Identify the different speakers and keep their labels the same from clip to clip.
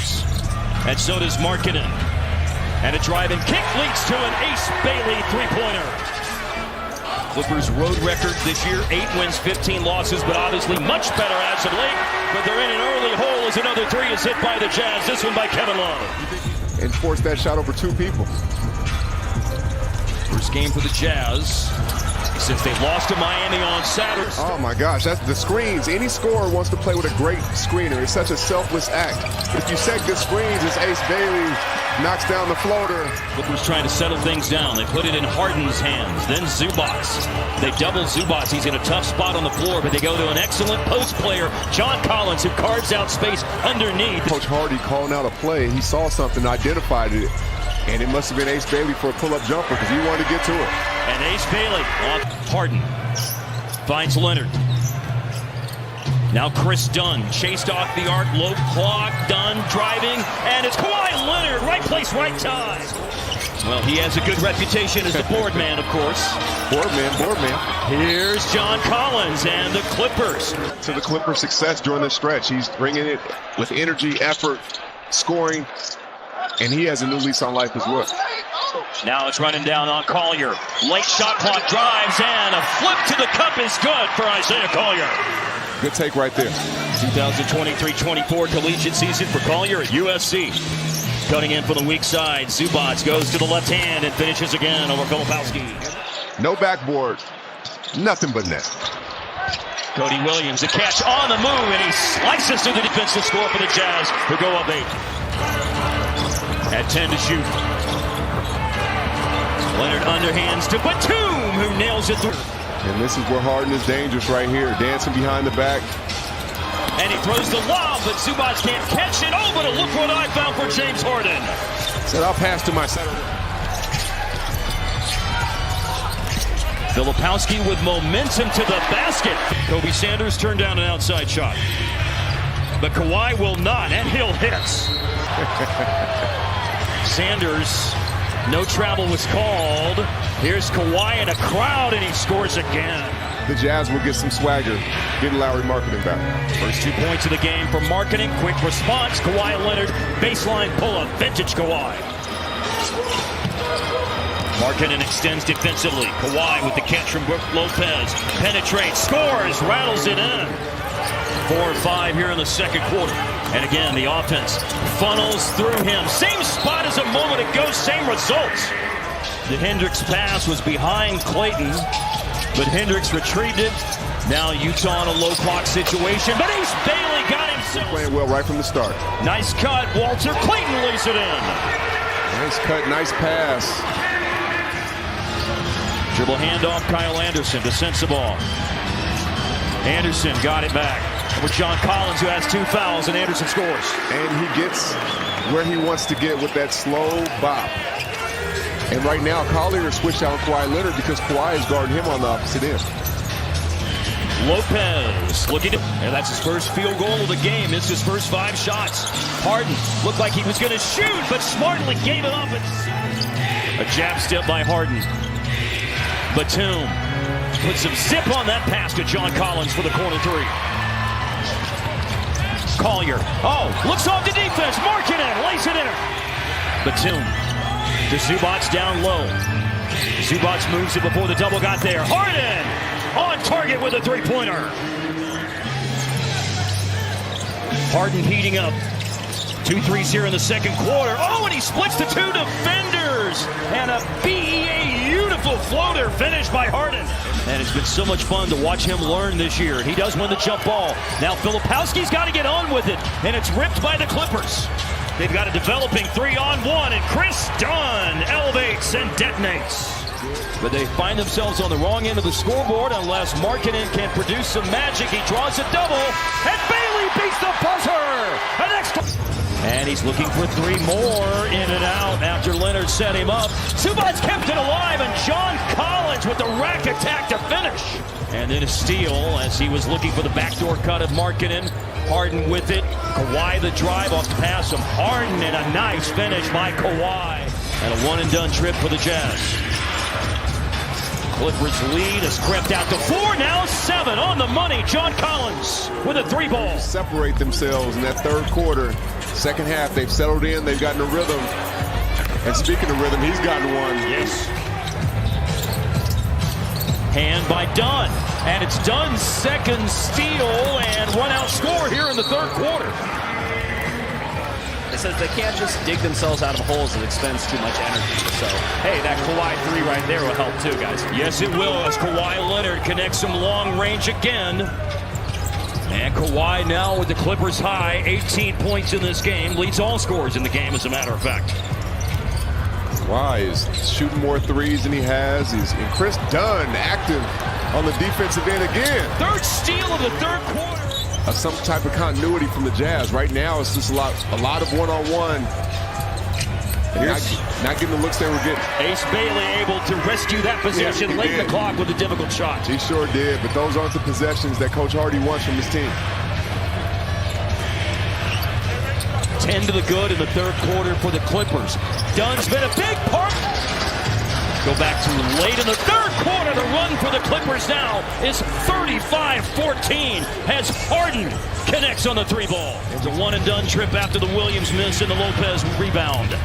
Speaker 1: Jazz. And so does Markkanen. And a drive and kick leads to an Ace Bailey three-pointer. Clippers' road record this year, 8 wins, 15 losses, but obviously much better as of late. But they're in an early hole as another three is hit by the Jazz. This one by Kevin Love.
Speaker 2: And forced that shot over 2 people.
Speaker 1: First game for the Jazz since they lost to Miami on Saturday.
Speaker 2: Oh my gosh, that's the screens. Any scorer wants to play with a great screener. It's such a selfless act. If you set good screens, it's Ace Bailey knocks down the floater.
Speaker 1: Clippers trying to settle things down. They put it in Harden's hands. Then Zubac. They double Zubac. He's in a tough spot on the floor, but they go to an excellent post player, John Collins, who carves out space underneath.
Speaker 2: Coach Hardy calling out a play. He saw something, identified it, and it must have been Ace Bailey for a pull-up jumper because he wanted to get to it.
Speaker 1: And Ace Bailey on Harden. Finds Leonard. Now Chris Dunn chased off the arc, low clock, Dunn driving, and it's Kawhi Leonard, right place, right time. Well, he has a good reputation as the board man, of course.
Speaker 2: Board man.
Speaker 1: Here's John Collins and the Clippers.
Speaker 2: To the Clippers' success during this stretch, he's bringing it with energy, effort, scoring, and he has a new lease on life as well.
Speaker 1: Now it's running down on Collier. Late shot clock drives, and a flip to the cup is good for Isaiah Collier.
Speaker 2: Good take right there.
Speaker 1: 2023-24 collegiate season for Collier at USC. Cutting in from the weak side, Zubac goes to the left hand and finishes again over Filipowski.
Speaker 2: No backboard, nothing but net.
Speaker 1: Cody Williams, a catch on the move, and he slices to the defensive score for the Jazz, who go up 8. At 10 to shoot. Leonard underhands to Batum, who nails it through.
Speaker 2: And this is where Harden is dangerous right here, dancing behind the back.
Speaker 1: And he throws the lob, but Zubac can't catch it. Oh, but look what I found for James Harden.
Speaker 2: Said I'll pass to my center.
Speaker 1: Filipowski with momentum to the basket. Kobe Sanders turned down an outside shot. But Kawhi will not, and he'll hit. Sanders, no travel was called. Here's Kawhi in a crowd, and he scores again.
Speaker 2: The Jazz will get some swagger, getting Lauri Markkanen back.
Speaker 1: First 2 points of the game for Markkanen. Quick response. Kawhi Leonard, baseline pull-up. Vintage Kawhi. Markkanen extends defensively. Kawhi with the catch from Brook Lopez. Penetrates, scores, rattles it in. 4 or 5 here in the second quarter. And again, the offense funnels through him. Same spot as a moment ago, same results. The Hendricks pass was behind Clayton, but Hendricks retrieved it. Now Utah in a low clock situation, but Ace Bailey got himself.
Speaker 2: Playing well right from the start.
Speaker 1: Nice cut, Walter. Clayton lays it in.
Speaker 2: Nice cut, nice pass.
Speaker 1: Dribble handoff, Kyle Anderson to Sensabaugh. Anderson got it back with John Collins, who has 2 fouls, and Anderson scores.
Speaker 2: And he gets where he wants to get with that slow bop. And right now, Collier switched out Kawhi Leonard because Kawhi is guarding him on the opposite end.
Speaker 1: Lopez looking to, and that's his first field goal of the game. It's his first 5 shots. Harden looked like he was going to shoot, but smartly gave it up. A jab step by Harden. Batum put some zip on that pass to John Collins for the corner 3. Collier, looks off the defense. Markkanen lays it in. Batum to Zubac down low. Zubac moves it before the double got there. Harden on target with a 3-pointer. Harden heating up. 2 threes here in the second quarter. And he splits the 2 defenders. And a beautiful floater finish by Harden. And it's been so much fun to watch him learn this year. And he does win the jump ball. Now Filipowski's got to get on with it. And it's ripped by the Clippers. They've got a developing 3-on-1, and Chris Dunn elevates and detonates. But they find themselves on the wrong end of the scoreboard unless Markkanen can produce some magic. He draws a double, and Bailey beats the buzzer. An extra. And he's looking for 3 more in and out after Leonard set him up. Zubac kept it alive, and John Collins with the rack attack to finish. And then a steal as he was looking for the backdoor cut of Markkanen. Harden with it. Kawhi the drive off the pass from Harden, and a nice finish by Kawhi. And a one-and-done trip for the Jazz. Clippers lead has crept out to 4, now 7 on the money. John Collins with a 3-ball.
Speaker 2: Separate themselves in that third quarter Second half, they've settled in. They've gotten a rhythm. And speaking of rhythm, he's gotten one.
Speaker 1: Yes. Hand by Dunn. And it's Dunn's second steal and one-out score here in the third quarter.
Speaker 3: It says they can't just dig themselves out of holes that expends too much energy. So, hey, that Kawhi 3 right there will help too, guys.
Speaker 1: Yes, it will, as Kawhi Leonard connects some long range again. And Kawhi now with the Clippers high, 18 points in this game. Leads all scorers in the game, as a matter of fact.
Speaker 2: Kawhi is shooting more threes than he has. And Chris Dunn active on the defensive end again.
Speaker 1: Third steal of the third quarter.
Speaker 2: Some type of continuity from the Jazz. Right now, it's just a lot of one-on-one. Not getting the looks they were getting.
Speaker 1: Ace Bailey able to rescue that possession late in the clock with a difficult shot.
Speaker 2: He sure did, but those aren't the possessions that Coach Hardy wants from his team.
Speaker 1: 10 to the good in the third quarter for the Clippers. Dunn's been a big part. Go back to late in the third quarter. The run for the Clippers now is 35-14 as Harden connects on the three ball. It's a one-and-done trip after the Williams miss and the Lopez rebound.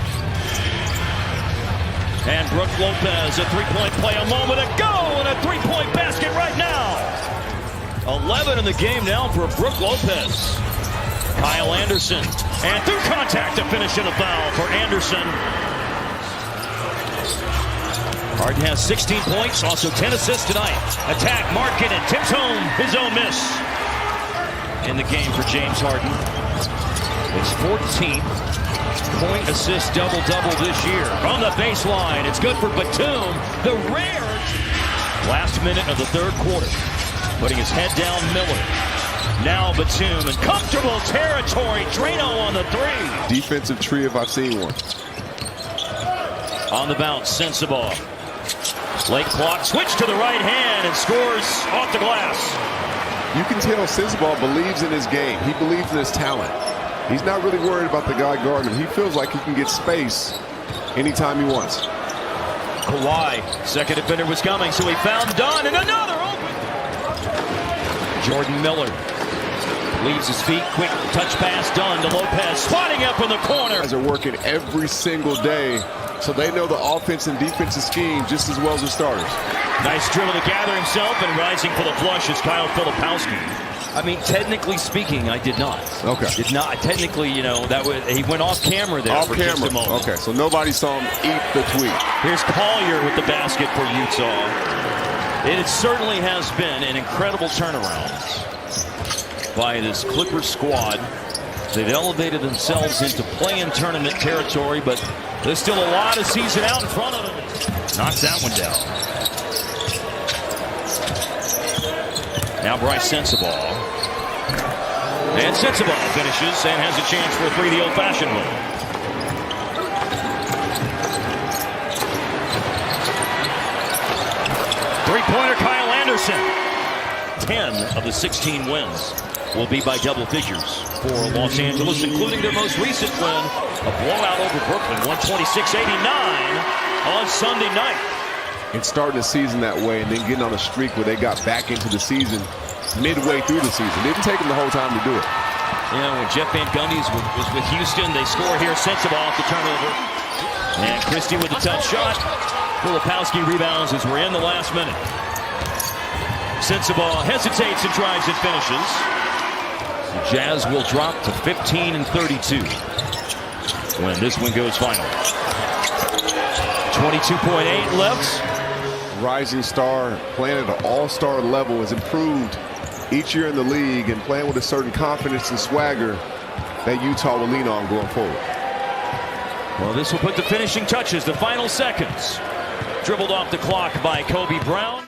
Speaker 1: And Brook Lopez, a three-point play a moment ago, and a three-point basket right now. 11 in the game now for Brook Lopez. Kyle Anderson, and through contact to finish in a foul for Anderson. Harden has 16 points, also 10 assists tonight. Attack, Markin, and tips home his own miss. In the game for James Harden. It's 14th point assist double-double this year. From the baseline, it's good for Batum. The rare last minute of the third quarter. Putting his head down, Miller. Now Batum in comfortable territory. Drano on the three.
Speaker 2: Defensive tree if I've seen one.
Speaker 1: On the bounce, Sensabaugh. Late clock, switch to the right hand and scores off the glass.
Speaker 2: You can tell Sensabaugh believes in his game. He believes in his talent. He's not really worried about the guy guarding him. He feels like he can get space anytime he wants.
Speaker 1: Kawhi, second defender was coming, so he found Dunn and another open. Jordan Miller leaves his feet, quick touch pass, Dunn to Lopez, spotting up in the corner.
Speaker 2: Guys are working every single day, so they know the offense and defensive scheme just as well as the starters.
Speaker 1: Nice dribble to gather himself, and rising for the flush is Kyle Filipowski. I mean, technically speaking, I did not.
Speaker 2: Okay.
Speaker 1: Did not. Technically, you know, he went off camera there
Speaker 2: off
Speaker 1: for
Speaker 2: camera.
Speaker 1: just a moment.
Speaker 2: Okay, so nobody saw him eat the tweet.
Speaker 1: Here's Collier with the basket for Utah. It certainly has been an incredible turnaround by this Clippers squad. They've elevated themselves into play-in tournament territory, but there's still a lot of season out in front of them. Knocks that one down. Now Bryce Sensabaugh. And Sensabaugh finishes and has a chance for a three the old-fashioned way. Three-pointer Kyle Anderson. 10 of the 16 wins will be by double figures for Los Angeles, including their most recent win, a blowout over Brooklyn, 126-89 on Sunday night.
Speaker 2: And starting the season that way and then getting on a streak where they got back into the season midway through the season. Didn't take them the whole time to do it.
Speaker 1: You know, when Jeff Van Gundy was with Houston, they score here, Sensabaugh off the turnover. And Christie with a tough shot. Filipowski rebounds as we're in the last minute. Sensabaugh hesitates and tries and finishes. The Jazz will drop to 15-32 when this one goes final. 22.8 left.
Speaker 2: Rising star playing at an all-star level has improved each year in the league and playing with a certain confidence and swagger that Utah will lean on going forward.
Speaker 1: Well, this will put the finishing touches, the final seconds. Dribbled off the clock by Kobe Brown.